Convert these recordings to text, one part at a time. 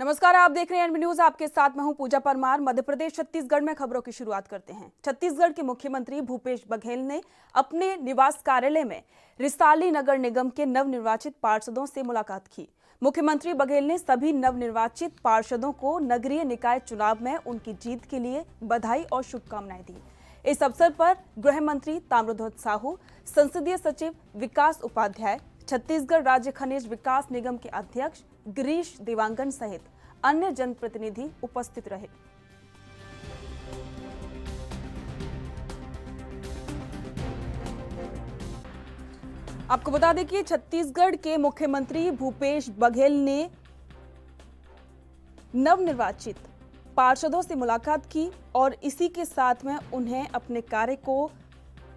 नमस्कार, आप देख रहे हैं एनबी न्यूज। आपके साथ मैं हूं पूजा परमार। मध्य प्रदेश छत्तीसगढ़ में खबरों की शुरुआत करते हैं। छत्तीसगढ़ के मुख्यमंत्री भूपेश बघेल ने अपने निवास कार्यालय में रिसाली नगर निगम के नवनिर्वाचित पार्षदों से मुलाकात की। मुख्यमंत्री बघेल ने सभी नवनिर्वाचित पार्षदों को नगरीय निकाय चुनाव में उनकी जीत के लिए बधाई और शुभकामनाएं दी। इस अवसर पर गृह मंत्री ताम्रध्वज साहू, संसदीय सचिव विकास उपाध्याय, छत्तीसगढ़ राज्य खनिज विकास निगम के अध्यक्ष गिरीश देवांगन सहित अन्य जनप्रतिनिधि उपस्थित रहे। आपको बता दें कि छत्तीसगढ़ के मुख्यमंत्री भूपेश बघेल ने नवनिर्वाचित पार्षदों से मुलाकात की और इसी के साथ में उन्हें अपने कार्य को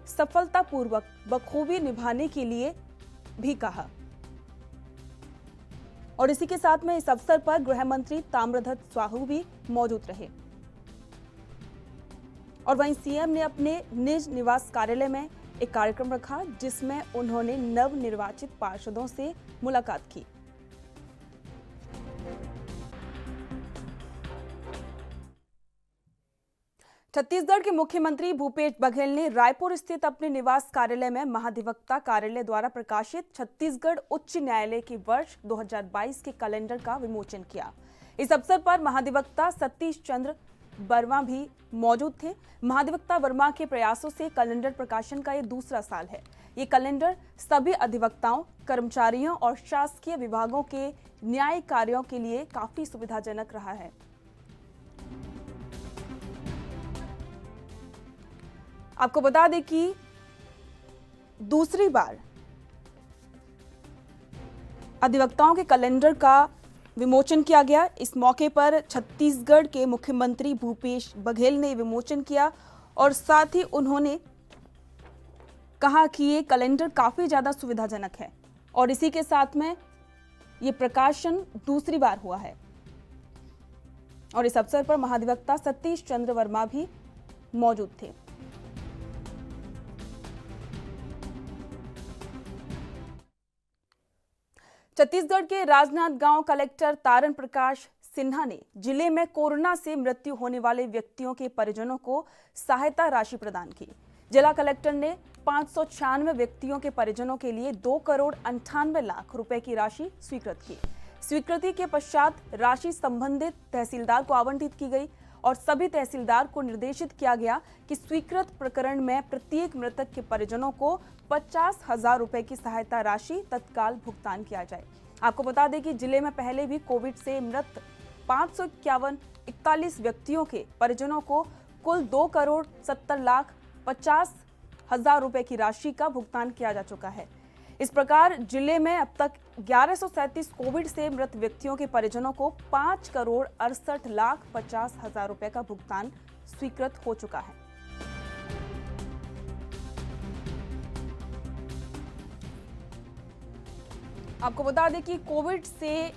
सफलतापूर्वक बखूबी निभाने के लिए भी कहा। और इसी के साथ में इस अवसर पर गृह मंत्री ताम्रध्वज साहू भी मौजूद रहे। और वहीं सीएम ने अपने निज निवास कार्यालय में एक कार्यक्रम रखा जिसमें उन्होंने नवनिर्वाचित पार्षदों से मुलाकात की। छत्तीसगढ़ के मुख्यमंत्री भूपेश बघेल ने रायपुर स्थित अपने निवास कार्यालय में महाधिवक्ता कार्यालय द्वारा प्रकाशित छत्तीसगढ़ उच्च न्यायालय के वर्ष 2022 के कैलेंडर का विमोचन किया। इस अवसर पर महाधिवक्ता सतीश चंद्र वर्मा भी मौजूद थे। महाधिवक्ता वर्मा के प्रयासों से कैलेंडर प्रकाशन का ये दूसरा साल है। ये कैलेंडर सभी अधिवक्ताओं, कर्मचारियों और शासकीय विभागों के न्याय कार्यों के लिए काफी सुविधाजनक रहा है। आपको बता दें कि दूसरी बार अधिवक्ताओं के कैलेंडर का विमोचन किया गया। इस मौके पर छत्तीसगढ़ के मुख्यमंत्री भूपेश बघेल ने विमोचन किया और साथ ही उन्होंने कहा कि ये कैलेंडर काफी ज्यादा सुविधाजनक है और इसी के साथ में ये प्रकाशन दूसरी बार हुआ है। और इस अवसर पर महाधिवक्ता सतीश चंद्र वर्मा भी मौजूद थे। छत्तीसगढ़ के राजनांदगांव कलेक्टर तारण प्रकाश सिन्हा ने जिले में कोरोना से मृत्यु होने वाले व्यक्तियों के परिजनों को सहायता राशि प्रदान की। जिला कलेक्टर ने 596 व्यक्तियों के परिजनों के लिए 2,98,00,000 रुपए की राशि स्वीकृत की। स्वीकृति के पश्चात राशि संबंधित तहसीलदार को आवंटित की गई और सभी तहसीलदार को निर्देशित किया गया कि स्वीकृत प्रकरण में प्रत्येक मृतक के परिजनों को 50,000 रुपए की सहायता राशि तत्काल भुगतान किया जाए। आपको बता दें कि जिले में पहले भी कोविड से मृत 551 व्यक्तियों के परिजनों को कुल 2,70,50,000 रुपए की राशि का भुगतान किया जा चुका है। इस प्रकार जिले में अब तक 1137 कोविड से मृत व्यक्तियों के परिजनों को 5,68,50,000 रुपए का भुगतान स्वीकृत हो चुका है। आपको बता दें कि कोविड से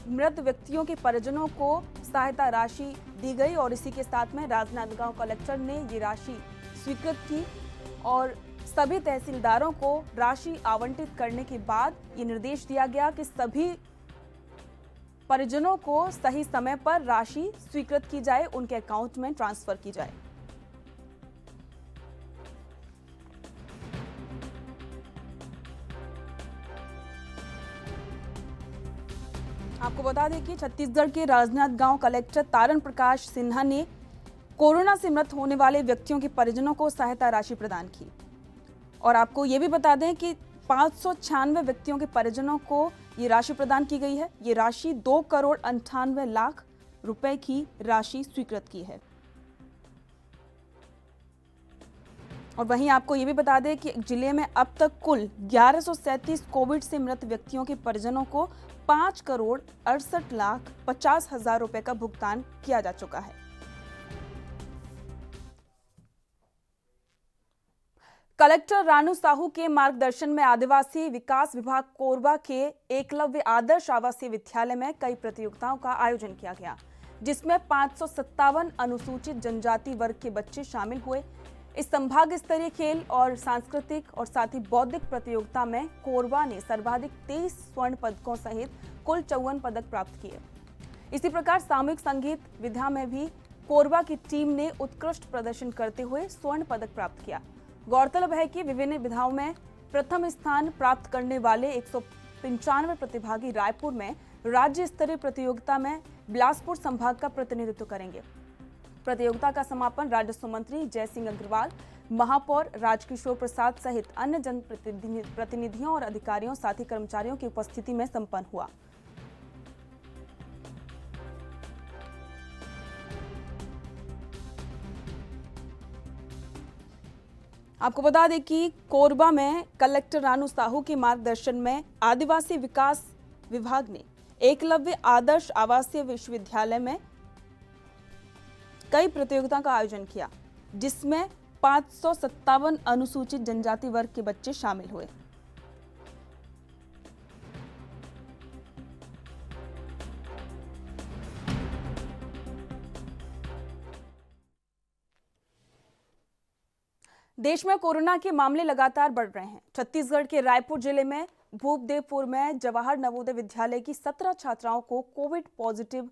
मृत व्यक्तियों के परिजनों को सहायता राशि दी गई और इसी के साथ में राजनांदगांव कलेक्टर ने ये राशि स्वीकृत की और सभी तहसीलदारों को राशि आवंटित करने के बाद ये निर्देश दिया गया कि सभी परिजनों को सही समय पर राशि स्वीकृत की जाए, उनके अकाउंट में ट्रांसफर की जाए। आपको बता दें कि छत्तीसगढ़ के राजनांदगांव कलेक्टर तारण प्रकाश सिन्हा ने कोरोना से मृत होने वाले व्यक्तियों के परिजनों को सहायता राशि प्रदान की। और आपको ये भी बता दें कि 596 व्यक्तियों के परिजनों को ये राशि प्रदान की गई है। ये राशि 2,98,00,000 रुपए की राशि स्वीकृत की है। और वहीं आपको ये भी बता दें कि जिले में अब तक कुल 1137 कोविड से मृत व्यक्तियों के परिजनों को 5,68,50,000 रुपए का भुगतान किया जा चुका है। कलेक्टर रानू साहू के मार्गदर्शन में आदिवासी विकास विभाग कोरबा के एकलव्य आदर्श आवासीय विद्यालय में कई प्रतियोगिताओं का आयोजन किया गया, जिसमें 557 अनुसूचित जनजाति वर्ग के बच्चे शामिल हुए। इस संभाग स्तरीय खेल और सांस्कृतिक और साथ ही बौद्धिक प्रतियोगिता में कोरबा ने सर्वाधिक 23 स्वर्ण पदकों सहित कुल 54 पदक प्राप्त किए। इसी प्रकार सामूहिक संगीत विधा में भी कोरबा की टीम ने उत्कृष्ट प्रदर्शन करते हुए स्वर्ण पदक प्राप्त किया। गौरतलब है कि विभिन्न विधाओं में प्रथम स्थान प्राप्त करने वाले 195 प्रतिभागी रायपुर में राज्य स्तरीय प्रतियोगिता में बिलासपुर संभाग का प्रतिनिधित्व करेंगे। प्रतियोगिता का समापन राजस्व मंत्री जयसिंह अग्रवाल, महापौर राजकिशोर प्रसाद सहित अन्य जनप्रतिनिधियों और अधिकारियों साथ ही कर्मचारियों की उपस्थिति में संपन्न हुआ। आपको बता दें कि कोरबा में कलेक्टर रानू साहू के मार्गदर्शन में आदिवासी विकास विभाग ने एकलव्य आदर्श आवासीय विश्वविद्यालय में कई प्रतियोगिताओं का आयोजन किया, जिसमें 557 अनुसूचित जनजाति वर्ग के बच्चे शामिल हुए। देश में कोरोना के मामले लगातार बढ़ रहे हैं। छत्तीसगढ़ के रायपुर जिले में भूपदेवपुर में जवाहर नवोदय विद्यालय की 17 छात्राओं को कोविड पॉजिटिव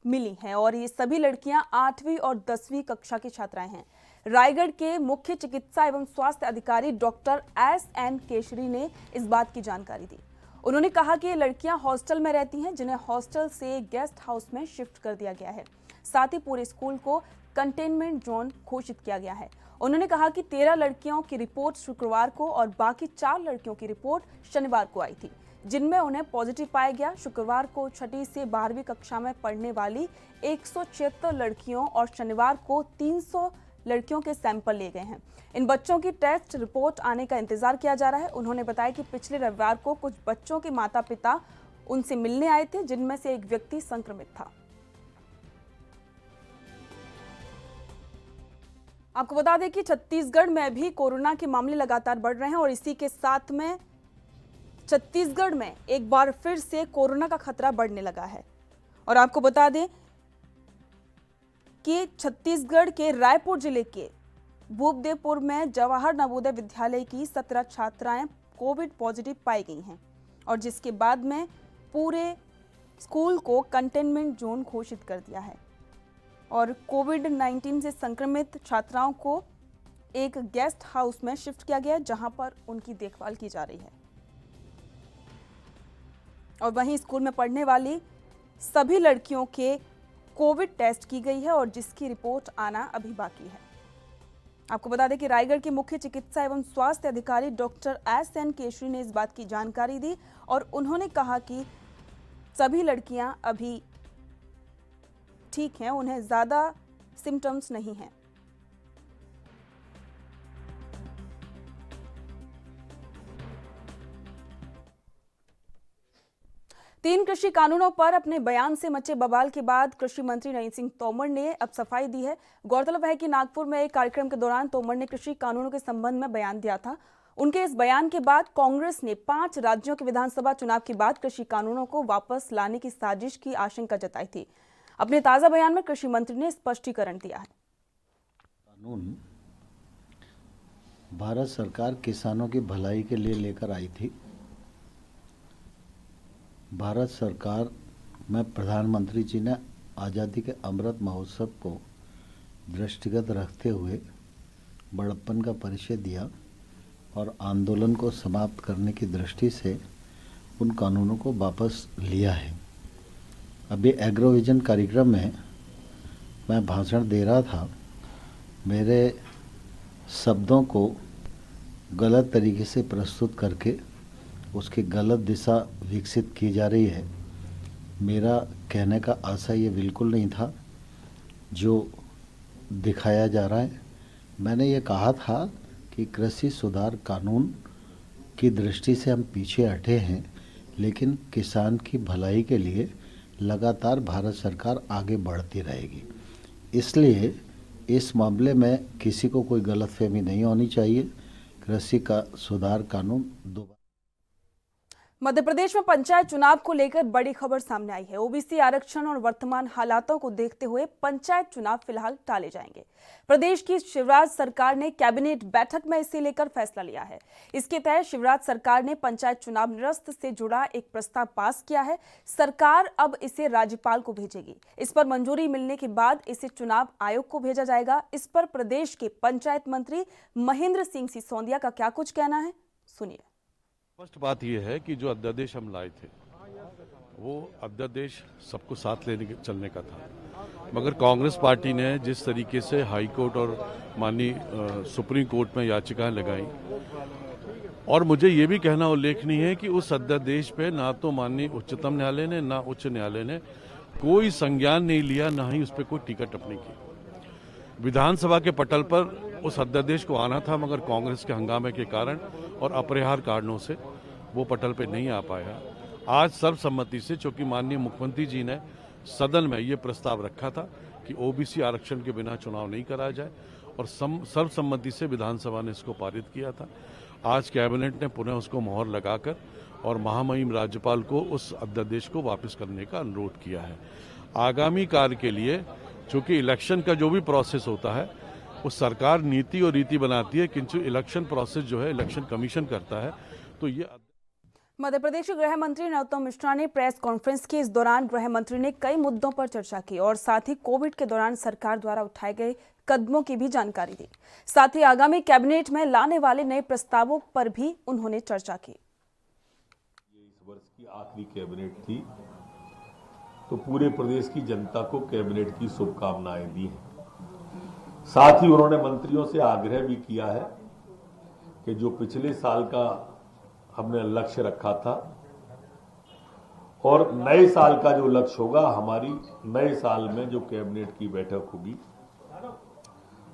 मिली हैं और ये सभी लड़कियां 8वीं और 10वीं कक्षा की छात्राएं हैं। रायगढ़ के मुख्य चिकित्सा एवं स्वास्थ्य अधिकारी डॉक्टर एस.एन. केशरी ने इस बात की जानकारी दी। उन्होंने कहा कि ये लड़कियां हॉस्टल में रहती हैं, जिन्हें हॉस्टल से गेस्ट हाउस में शिफ्ट कर दिया गया है। साथ ही पूरे स्कूल को कंटेनमेंट जोन घोषित किया गया है। उन्होंने कहा कि 13 लड़कियों की रिपोर्ट शुक्रवार को और बाकी 4 लड़कियों की रिपोर्ट शनिवार को आई थी, जिनमें उन्हें पॉजिटिव पाया गया। शुक्रवार को 6ठी से 12वीं कक्षा में पढ़ने वाली 176 लड़कियों और शनिवार को 300 लड़कियों के सैंपल लिए गए हैं। इन बच्चों की टेस्ट रिपोर्ट आने का इंतजार किया जा रहा है। उन्होंने बताया कि पिछले रविवार को कुछ बच्चों के माता पिता उनसे मिलने आए थे, जिनमें से एक व्यक्ति संक्रमित था। आपको बता दें कि छत्तीसगढ़ में भी कोरोना के मामले लगातार बढ़ रहे हैं और इसी के साथ में छत्तीसगढ़ में एक बार फिर से कोरोना का खतरा बढ़ने लगा है। और आपको बता दें कि छत्तीसगढ़ के रायपुर जिले के भूपदेवपुर में जवाहर नवोदय विद्यालय की 17 छात्राएं कोविड पॉजिटिव पाई गई हैं और जिसके बाद में पूरे स्कूल को कंटेनमेंट जोन घोषित कर दिया है और कोविड-19 से संक्रमित छात्राओं को एक गेस्ट हाउस में शिफ्ट किया गया, जहां पर उनकी देखभाल की जा रही है। और वहीं स्कूल में पढ़ने वाली सभी लड़कियों के कोविड टेस्ट की गई है और जिसकी रिपोर्ट आना अभी बाकी है। आपको बता दें कि रायगढ़ के मुख्य चिकित्सा एवं स्वास्थ्य अधिकारी डॉक्टर एस.एन. केशरी ने इस बात की जानकारी दी और उन्होंने कहा कि सभी लड़कियां अभी ठीक हैं, उन्हें ज्यादा सिम्टम्स नहीं हैं। तीन कृषि कानूनों पर अपने बयान से मचे बवाल के बाद कृषि मंत्री नरेंद्र सिंह तोमर ने अब सफाई दी है। गौरतलब है कि नागपुर में एक कार्यक्रम के दौरान तोमर ने कृषि कानूनों के संबंध में बयान दिया था। उनके इस बयान के बाद कांग्रेस ने 5 राज्यों के विधानसभा चुनाव के बाद कृषि कानूनों को वापस लाने की साजिश की आशंका जताई थी। अपने ताजा बयान में कृषि मंत्री ने स्पष्टीकरण दिया है। कानून भारत सरकार किसानों की भलाई के लिए लेकर आई थी। भारत सरकार में प्रधानमंत्री जी ने आज़ादी के अमृत महोत्सव को दृष्टिगत रखते हुए बड़प्पन का परिचय दिया और आंदोलन को समाप्त करने की दृष्टि से उन कानूनों को वापस लिया है। अभी एग्रोविजन कार्यक्रम में मैं भाषण दे रहा था। मेरे शब्दों को गलत तरीके से प्रस्तुत करके उसकी गलत दिशा विकसित की जा रही है। मेरा कहने का आशय ये बिल्कुल नहीं था जो दिखाया जा रहा है। मैंने ये कहा था कि कृषि सुधार कानून की दृष्टि से हम पीछे हटे हैं, लेकिन किसान की भलाई के लिए लगातार भारत सरकार आगे बढ़ती रहेगी। इसलिए इस मामले में किसी को कोई गलतफहमी नहीं होनी चाहिए। कृषि का सुधार कानून दोबारा मध्य प्रदेश में पंचायत चुनाव को लेकर बड़ी खबर सामने आई है। ओबीसी आरक्षण और वर्तमान हालातों को देखते हुए पंचायत चुनाव फिलहाल टाले जाएंगे। प्रदेश की शिवराज सरकार ने कैबिनेट बैठक में इसे लेकर फैसला लिया है। इसके तहत शिवराज सरकार ने पंचायत चुनाव निरस्त से जुड़ा एक प्रस्ताव पास किया है। सरकार अब इसे राज्यपाल को भेजेगी। इस पर मंजूरी मिलने के बाद इसे चुनाव आयोग को भेजा जाएगा। इस पर प्रदेश के पंचायत मंत्री महेंद्र सिंह सिसोदिया का क्या कुछ कहना है, सुनिए। फर्स्ट बात यह है कि जो अध्यादेश हम लाए थे वो अध्यादेश सबको साथ लेने के चलने का था, मगर कांग्रेस पार्टी ने जिस तरीके से हाई कोर्ट और माननीय सुप्रीम कोर्ट में याचिकाएं लगाई, और मुझे ये भी कहना उल्लेखनीय है कि उस अध्यादेश पे ना तो माननीय उच्चतम न्यायालय ने ना उच्च न्यायालय ने कोई संज्ञान नहीं लिया, ना ही उस पर कोई टीका टिप्पणी की। विधानसभा के पटल पर उस अध्यादेश को आना था, मगर कांग्रेस के हंगामे के कारण और अपरिहार्य कारणों से वो पटल पे नहीं आ पाया। आज सर्वसम्मति से, चूंकि माननीय मुख्यमंत्री जी ने सदन में ये प्रस्ताव रखा था कि ओबीसी आरक्षण के बिना चुनाव नहीं कराया जाए, और सर्वसम्मति से विधानसभा ने इसको पारित किया था। आज कैबिनेट ने पुनः उसको मोहर लगाकर और महामहिम राज्यपाल को उस अध्यादेश को वापस करने का अनुरोध किया है। आगामी कार्य के लिए, चूंकि इलेक्शन का जो भी प्रोसेस होता है वो सरकार नीति और रीति बनाती है, किंतु इलेक्शन प्रोसेस जो है इलेक्शन कमीशन करता है। तो ये मध्य प्रदेश के गृह मंत्री नरोत्तम मिश्रा ने प्रेस कॉन्फ्रेंस की। इस दौरान गृह मंत्री ने कई मुद्दों पर चर्चा की और साथ ही कोविड के दौरान सरकार द्वारा उठाए गए कदमों की भी जानकारी दी। साथ ही आगामी कैबिनेट में लाने वाले नए प्रस्तावों पर भी उन्होंने चर्चा की। ये इस वर्ष की आखिरी कैबिनेट थी, तो पूरे प्रदेश की जनता को कैबिनेट की शुभकामनाएं दी हैं। साथ ही उन्होंने मंत्रियों से आग्रह भी किया है कि जो पिछले साल का हमने लक्ष्य रखा था और नए साल का जो लक्ष्य होगा, हमारी नए साल में जो कैबिनेट की बैठक होगी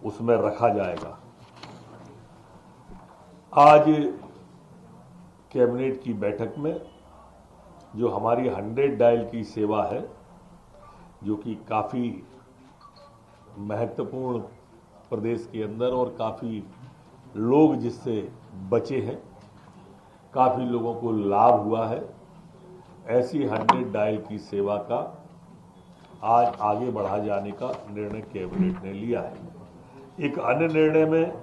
उसमें रखा जाएगा। आज कैबिनेट की बैठक में जो हमारी 100 डायल की सेवा है, जो कि काफी महत्वपूर्ण प्रदेश के अंदर और काफी लोग जिससे बचे हैं, काफी लोगों को लाभ हुआ है, ऐसी 100 डायल की सेवा का आज आगे बढ़ा जाने का निर्णय कैबिनेट ने लिया है। एक अन्य निर्णय में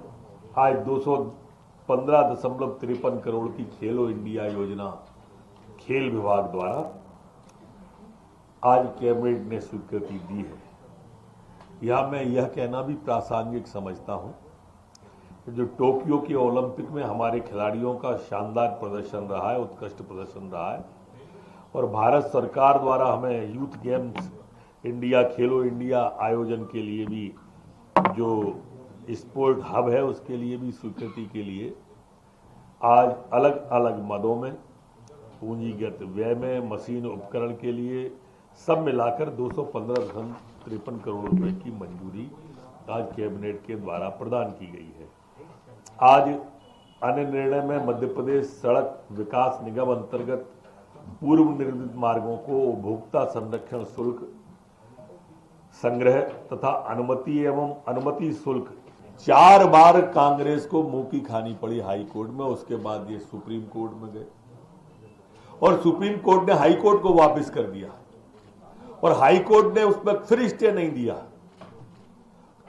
आज 215.53 करोड़ की खेलो इंडिया योजना खेल विभाग द्वारा आज कैबिनेट ने स्वीकृति दी है। यहां मैं यह कहना भी प्रासंगिक समझता हूं कि जो टोक्यो के ओलंपिक में हमारे खिलाड़ियों का शानदार प्रदर्शन रहा है, उत्कृष्ट प्रदर्शन रहा है, और भारत सरकार द्वारा हमें यूथ गेम्स इंडिया, खेलो इंडिया आयोजन के लिए भी जो स्पोर्ट हब है उसके लिए भी स्वीकृति के लिए आज अलग अलग मदों में, पूंजीगत व्यय में, मशीन उपकरण के लिए सब मिलाकर 215.53 करोड़ रुपए की मंजूरी आज कैबिनेट के द्वारा प्रदान की गई है। आज अन्य निर्णय में मध्य प्रदेश सड़क विकास निगम अंतर्गत पूर्व निर्धारित मार्गों को उपभोक्ता संरक्षण शुल्क संग्रह तथा अनुमति एवं अनुमति शुल्क 4 बार कांग्रेस को मुंह की खानी पड़ी हाई कोर्ट में। उसके बाद ये सुप्रीम कोर्ट में गए और सुप्रीम कोर्ट ने हाई कोर्ट को वापस कर दिया, और हाई कोर्ट ने उसमें फिर स्टे नहीं दिया।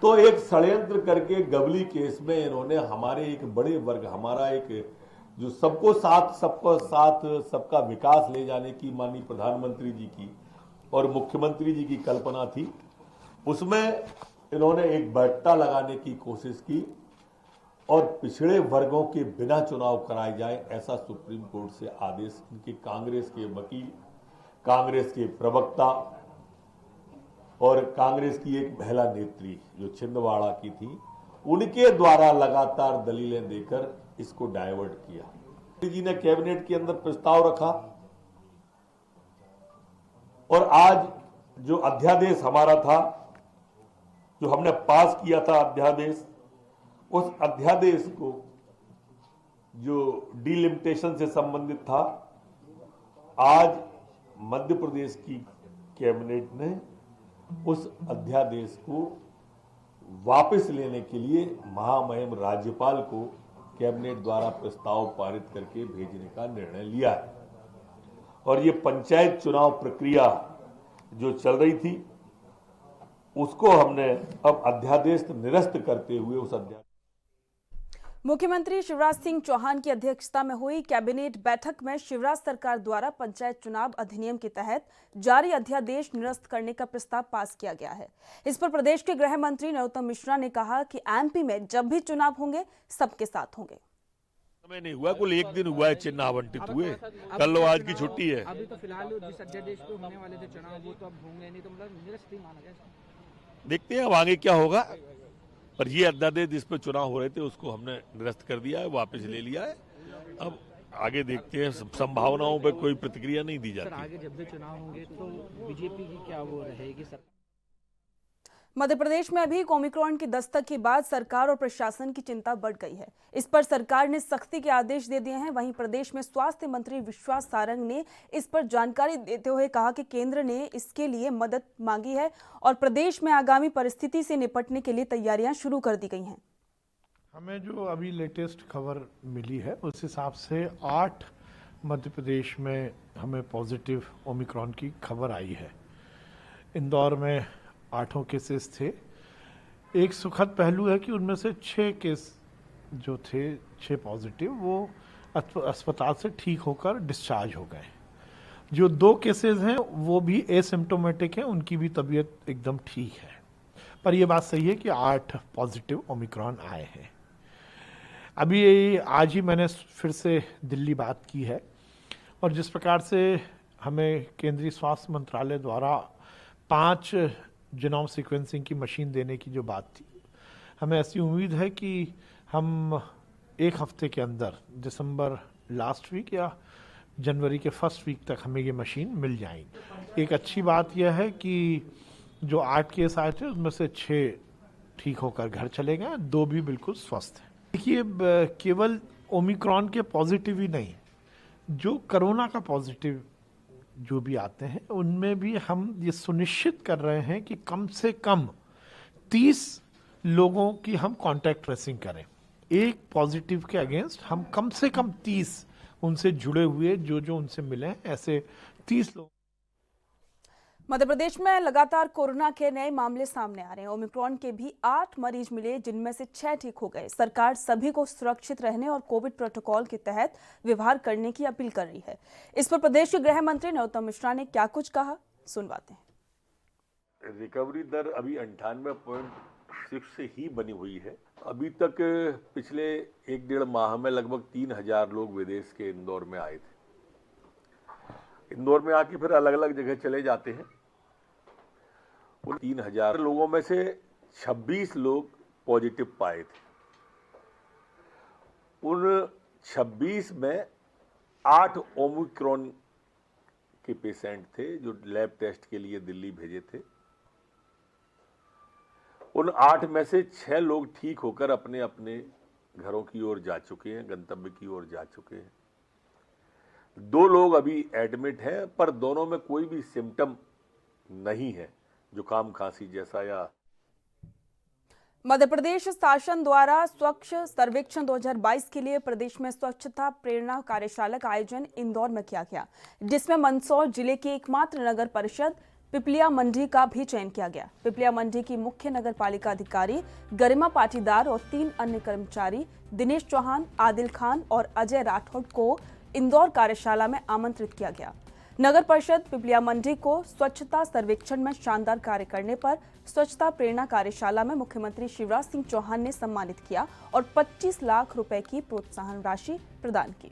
तो एक षड्यंत्र करके गबली केस में इन्होंने हमारे एक बड़े वर्ग, हमारा एक जो सबको साथ सबका विकास ले जाने की माननीय प्रधानमंत्री जी की और मुख्यमंत्री जी की कल्पना थी, उसमें इन्होंने एक बट्टा लगाने की कोशिश की और पिछड़े वर्गों के बिना चुनाव कराए जाए ऐसा सुप्रीम कोर्ट से आदेश इनके कांग्रेस के वकील, कांग्रेस के प्रवक्ता और कांग्रेस की एक महिला नेत्री जो छिंदवाड़ा की थी, उनके द्वारा लगातार दलीलें देकर इसको डायवर्ट किया। जी ने कैबिनेट के अंदर प्रस्ताव रखा और आज जो अध्यादेश हमारा था, जो हमने पास किया था अध्यादेश, उस अध्यादेश को जो डिलिमिटेशन से संबंधित था, आज मध्य प्रदेश की कैबिनेट ने उस अध्यादेश को वापस लेने के लिए महामहिम राज्यपाल को कैबिनेट द्वारा प्रस्ताव पारित करके भेजने का निर्णय लिया है। और ये पंचायत चुनाव प्रक्रिया जो चल रही थी उसको हमने अब अध्यादेश निरस्त करते हुए उस अध्यादेश। मुख्यमंत्री शिवराज सिंह चौहान की अध्यक्षता में हुई कैबिनेट बैठक में शिवराज सरकार द्वारा पंचायत चुनाव अधिनियम के तहत जारी अध्यादेश निरस्त करने का प्रस्ताव पास किया गया है। इस पर प्रदेश के गृह मंत्री नरोत्तम मिश्रा ने कहा कि एमपी में जब भी चुनाव होंगे सबके साथ होंगे। समय नहीं हुआ, कुल एक दिन हुआ है चिन्ह आवंटित हुए, कल लो आज की छुट्टी है। अभी तो फिलहाल जिस अध्यादेश पे होने वाले थे चुनाव वो तो अब होंगे नहीं, तो मतलब निरस्त ही माना गया। देखते हैं अब आगे क्या होगा, पर ये अध्यादेश जिस पर चुनाव हो रहे थे उसको हमने निरस्त कर दिया है, वापस ले लिया है। अब आगे देखते हैं, संभावनाओं पे कोई प्रतिक्रिया नहीं दी जाती। आगे जब भी चुनाव होंगे तो बीजेपी की क्या वो रहेगी सर? मध्य प्रदेश में अभी ओमिक्रॉन की दस्तक के बाद सरकार और प्रशासन की चिंता बढ़ गई है। इस पर सरकार ने सख्ती के आदेश दे दिए हैं। वहीं प्रदेश में स्वास्थ्य मंत्री विश्वास सारंग ने इस पर जानकारी देते हुए कहा कि केंद्र ने इसके लिए मदद मांगी है और प्रदेश में आगामी परिस्थिति से निपटने के लिए तैयारियां शुरू कर दी गई हैं। हमें जो अभी लेटेस्ट खबर मिली है उस हिसाब से 8 मध्य प्रदेश में हमें पॉजिटिव ओमिक्रॉन की खबर आई है। इंदौर में 8 केसेस थे। एक सुखद पहलू है कि उनमें से 6 केस जो थे, 6 पॉजिटिव, वो अस्पताल से ठीक होकर डिस्चार्ज हो गए। जो 2 केसेस हैं वो भी एसिम्प्टोमेटिक हैं, उनकी भी तबीयत एकदम ठीक है। पर यह बात सही है कि 8 पॉजिटिव ओमिक्रॉन आए हैं। अभी आज ही मैंने फिर से दिल्ली बात की है और जिस प्रकार से हमें केंद्रीय स्वास्थ्य मंत्रालय द्वारा 5 जीनोम सीक्वेंसिंग की मशीन देने की जो बात थी, हमें ऐसी उम्मीद है कि हम 1 हफ्ते के अंदर, दिसंबर लास्ट वीक या जनवरी के फर्स्ट वीक तक हमें ये मशीन मिल जाएगी। एक अच्छी बात यह है कि जो 8 केस आए थे उसमें से 6 ठीक होकर घर चले गए, 2 भी बिल्कुल स्वस्थ हैं। देखिए, केवल ओमिक्रॉन के पॉजिटिव ही नहीं, जो कोरोना का पॉजिटिव जो भी आते हैं उनमें भी हम ये सुनिश्चित कर रहे हैं कि कम से कम 30 लोगों की हम कांटेक्ट ट्रेसिंग करें। एक पॉजिटिव के अगेंस्ट हम कम से कम 30 उनसे जुड़े हुए जो उनसे मिले ऐसे 30 लोग। मध्य प्रदेश में लगातार कोरोना के नए मामले सामने आ रहे हैं। ओमिक्रॉन के भी 8 मरीज मिले, जिनमें से 6 ठीक हो गए। सरकार सभी को सुरक्षित रहने और कोविड प्रोटोकॉल के तहत व्यवहार करने की अपील कर रही है। इस पर प्रदेश के गृह मंत्री नरोत्तम मिश्रा ने क्या कुछ कहा, सुनवाते हैं। रिकवरी दर अभी 98.6 से ही बनी हुई है। अभी तक पिछले 1-1.5 माह में लगभग 3000 लोग विदेश के इंदौर में आए थे। इंदौर में आके फिर अलग अलग जगह चले जाते हैं। उन 3000 लोगों में से 26 लोग पॉजिटिव पाए थे। उन 26 में 8 ओमिक्रॉन के पेशेंट थे जो लैब टेस्ट के लिए दिल्ली भेजे थे। उन 8 में से 6 लोग ठीक होकर अपने अपने घरों की ओर जा चुके हैं, गंतव्य की ओर जा चुके हैं। 2 लोग अभी एडमिट हैं, पर दोनों में कोई भी सिम्टम नहीं है, जुकाम खांसी जैसा। या मध्य प्रदेश शासन द्वारा स्वच्छ सर्वेक्षण 2022 के लिए प्रदेश में स्वच्छता प्रेरणा कार्यशाला का आयोजन इंदौर में किया गया, जिसमें मंदसौर जिले की एकमात्र नगर परिषद पिपलिया मंडी का भी चयन किया गया। पिपलिया मंडी की मुख्य नगर पालिका अधिकारी गरिमा पाटीदार और 3 अन्य कर्मचारी दिनेश चौहान, आदिल खान और अजय राठौड़ को इंदौर कार्यशाला में आमंत्रित किया गया। नगर परिषद पिपलिया मंडी को स्वच्छता सर्वेक्षण में शानदार कार्य करने पर स्वच्छता प्रेरणा कार्यशाला में मुख्यमंत्री शिवराज सिंह चौहान ने सम्मानित किया और 25 लाख रुपए की प्रोत्साहन राशि प्रदान की।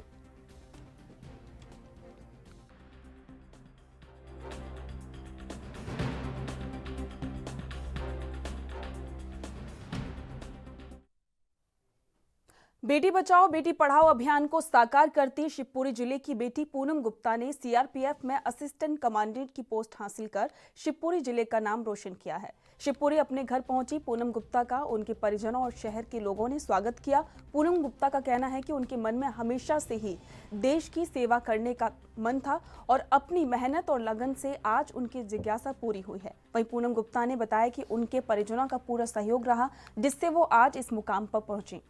बेटी बचाओ बेटी पढ़ाओ अभियान को साकार करती शिवपुरी जिले की बेटी पूनम गुप्ता ने सीआरपीएफ में असिस्टेंट कमांडेंट की पोस्ट हासिल कर शिवपुरी जिले का नाम रोशन किया है। शिवपुरी अपने घर पहुंची पूनम गुप्ता का उनके परिजनों और शहर के लोगों ने स्वागत किया। पूनम गुप्ता का कहना है कि उनके मन में हमेशा से ही देश की सेवा करने का मन था और अपनी मेहनत और लगन से आज उनकी जिज्ञासा पूरी हुई है। वहीं पूनम गुप्ता ने बताया कि उनके परिजनों का पूरा सहयोग रहा, जिससे वो आज इस मुकाम पर पहुंची।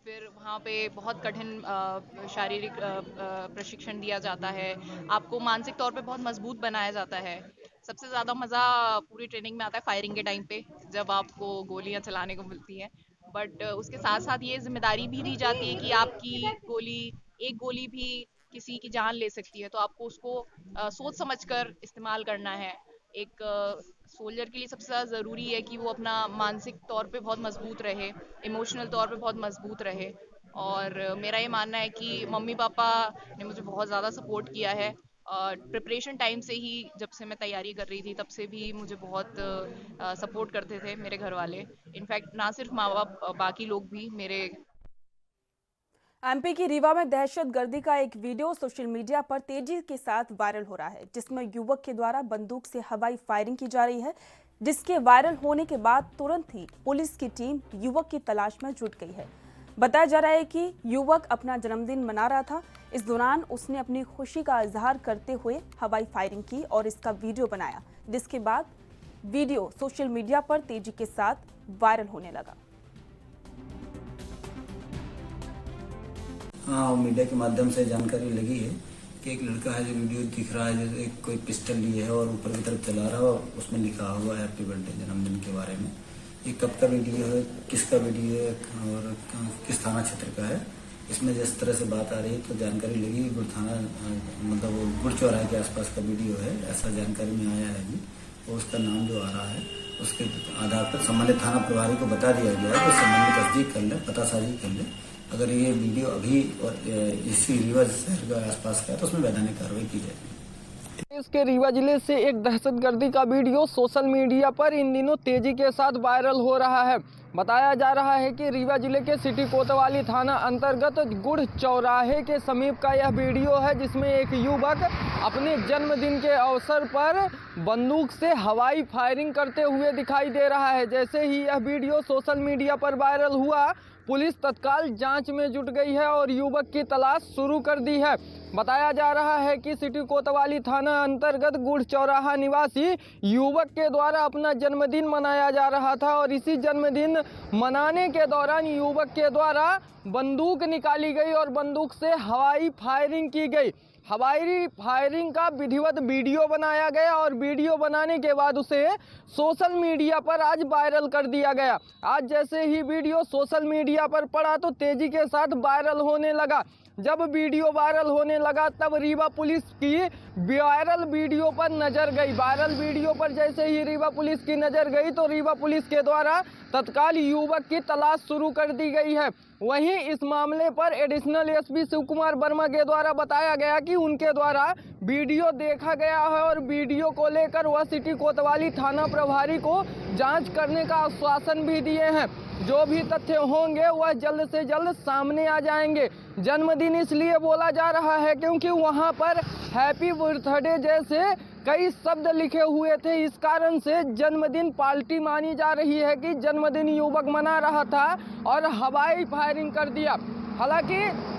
फिर जहाँ पे बहुत कठिन शारीरिक प्रशिक्षण दिया जाता है, आपको मानसिक तौर पे बहुत मजबूत बनाया जाता है। सबसे ज़्यादा मज़ा पूरी ट्रेनिंग में आता है फायरिंग के टाइम पे, जब आपको गोलियां चलाने को मिलती हैं। बट उसके साथ साथ ये जिम्मेदारी भी दी जाती है कि आपकी एक गोली भी किसी की जान ले सकती है, तो आपको उसको सोच समझकर इस्तेमाल करना है। एक सोल्जर के लिए सबसे ज़्यादा ज़रूरी है कि वो अपना मानसिक तौर पे बहुत मजबूत रहे, इमोशनल तौर पे बहुत मजबूत रहे। और मेरा ये मानना है कि मम्मी पापा ने मुझे बहुत ज़्यादा सपोर्ट किया है। प्रिपरेशन टाइम से ही, जब से मैं तैयारी कर रही थी तब से भी मुझे बहुत सपोर्ट करते थे मेरे घर वाले। इनफैक्ट ना सिर्फ माँ बाप, बाकी लोग भी मेरे। एमपी की रीवा में दहशतगर्दी का एक वीडियो सोशल मीडिया पर तेजी के साथ वायरल हो रहा है, जिसमें युवक के द्वारा बंदूक से हवाई फायरिंग की जा रही है, जिसके वायरल होने के बाद तुरंत ही पुलिस की टीम युवक की तलाश में जुट गई है। बताया जा रहा है कि युवक अपना जन्मदिन मना रहा था। इस दौरान उसने अपनी खुशी का इजहार करते हुए हवाई फायरिंग की और इसका वीडियो बनाया, जिसके बाद वीडियो सोशल मीडिया पर तेजी के साथ वायरल होने लगा। हाँ, मीडिया के माध्यम से जानकारी लगी है कि एक लड़का है जो वीडियो दिख रहा है, जो एक कोई पिस्टल लिए है और ऊपर की तरफ चला रहा है और उसमें लिखा हुआ है हैप्पी बर्थडे, जन्मदिन के बारे में। ये कब का वीडियो है, किसका वीडियो है और किस थाना क्षेत्र का है, इसमें जिस तरह से बात आ रही है तो जानकारी लगी गुड़ थाना, मतलब वो गुड़ चौराहे के आसपास का वीडियो है, ऐसा जानकारी में आया है जी। और उसका नाम जो आ रहा है उसके आधार पर संबंधित थाना प्रभारी को बता दिया गया है कि संबंधित तस्दीक कर ले, पतासाजी कर ले। अगर ये वीडियो अभी और इसी रीवा शहर के आसपास का है तो उसमें वैधानिक कार्रवाई की जाएगी। इसके रीवा जिले से एक दहशतगर्दी का वीडियो सोशल मीडिया पर इन दिनों तेजी के साथ वायरल हो रहा है। बताया जा रहा है कि रीवा जिले के सिटी कोतवाली थाना अंतर्गत गुड़ चौराहे के समीप का यह वीडियो है, जिसमें एक युवक अपने जन्मदिन के अवसर पर बंदूक से हवाई फायरिंग करते हुए दिखाई दे रहा है। जैसे ही यह वीडियो सोशल मीडिया पर वायरल हुआ, पुलिस तत्काल जांच में जुट गई है और युवक की तलाश शुरू कर दी है। बताया जा रहा है कि सिटी कोतवाली थाना अंतर्गत गुड़ चौराहा निवासी युवक के द्वारा अपना जन्मदिन मनाया जा रहा था और इसी जन्मदिन मनाने के दौरान युवक के द्वारा बंदूक निकाली गई और बंदूक से हवाई फायरिंग की गई। हवाई फायरिंग का विधिवत वीडियो बनाया गया और वीडियो बनाने के बाद उसे सोशल मीडिया पर आज वायरल कर दिया गया। आज जैसे ही वीडियो सोशल मीडिया पर पड़ा तो तेजी के साथ वायरल होने लगा। जब वीडियो वायरल होने लगा तब रीवा पुलिस की वायरल वीडियो पर नजर गई। वायरल वीडियो पर जैसे ही रीवा पुलिस की नजर गई तो रीवा पुलिस के द्वारा तत्काल युवक की तलाश शुरू कर दी गई है। वहीं इस मामले पर एडिशनल एसपी शिव कुमार वर्मा के द्वारा बताया गया कि उनके द्वारा वीडियो देखा गया है और वीडियो को लेकर वह सिटी कोतवाली थाना प्रभारी को जांच करने का आश्वासन भी दिए हैं। जो भी तथ्य होंगे वह जल्द से जल्द सामने आ जाएंगे। जन्मदिन इसलिए बोला जा रहा है क्योंकि वहां पर हैप्पी बर्थडे जैसे कई शब्द लिखे हुए थे। इस कारण से जन्मदिन पार्टी मानी जा रही है कि जन्मदिन युवक मना रहा था और हवाई फायरिंग कर दिया। हालांकि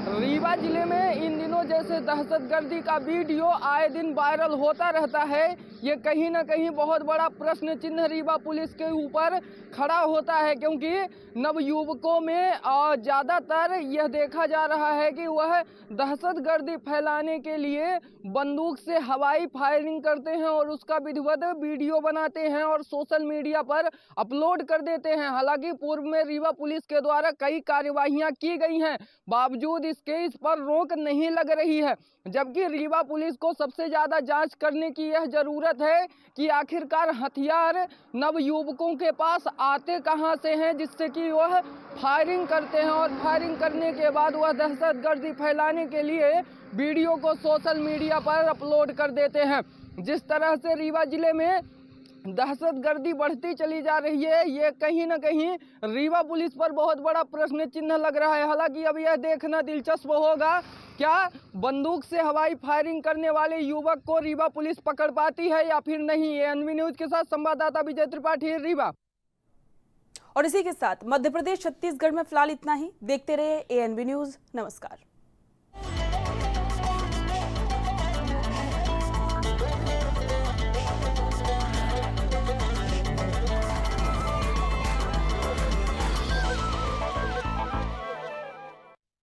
रीवा जिले में इन दिनों जैसे दहशतगर्दी का वीडियो आए दिन वायरल होता रहता है, ये कहीं ना कहीं बहुत बड़ा प्रश्न चिन्ह रीवा पुलिस के ऊपर खड़ा होता है, क्योंकि नवयुवकों में ज़्यादातर यह देखा जा रहा है कि वह दहशतगर्दी फैलाने के लिए बंदूक से हवाई फायरिंग करते हैं और उसका विधिवत वीडियो बनाते हैं और सोशल मीडिया पर अपलोड कर देते हैं। हालांकि पूर्व में रीवा पुलिस के द्वारा कई कार्यवाहियां की गई हैं, बावजूद इसके इस पर रोक नहीं लग रही है। जबकि रीवा पुलिस को सबसे ज़्यादा जांच करने की यह ज़रूरत है कि आखिरकार हथियार नवयुवकों के पास आते कहां से हैं, जिससे कि वह फायरिंग करते हैं और फायरिंग करने के बाद वह दहशतगर्दी फैलाने के लिए वीडियो को सोशल मीडिया पर अपलोड कर देते हैं। जिस तरह से रीवा जिले में दहशतगर्दी बढ़ती चली जा रही है, ये कहीं ना कहीं रीवा पुलिस पर बहुत बड़ा प्रश्न चिन्ह लग रहा है। हालांकि अब यह देखना दिलचस्प होगा क्या बंदूक से हवाई फायरिंग करने वाले युवक को रीवा पुलिस पकड़ पाती है या फिर नहीं। एएनबी न्यूज के साथ संवाददाता विजय त्रिपाठी, रीवा। और इसी के साथ मध्य प्रदेश छत्तीसगढ़ में फिलहाल इतना ही। देखते रहिए एएनबी न्यूज। नमस्कार।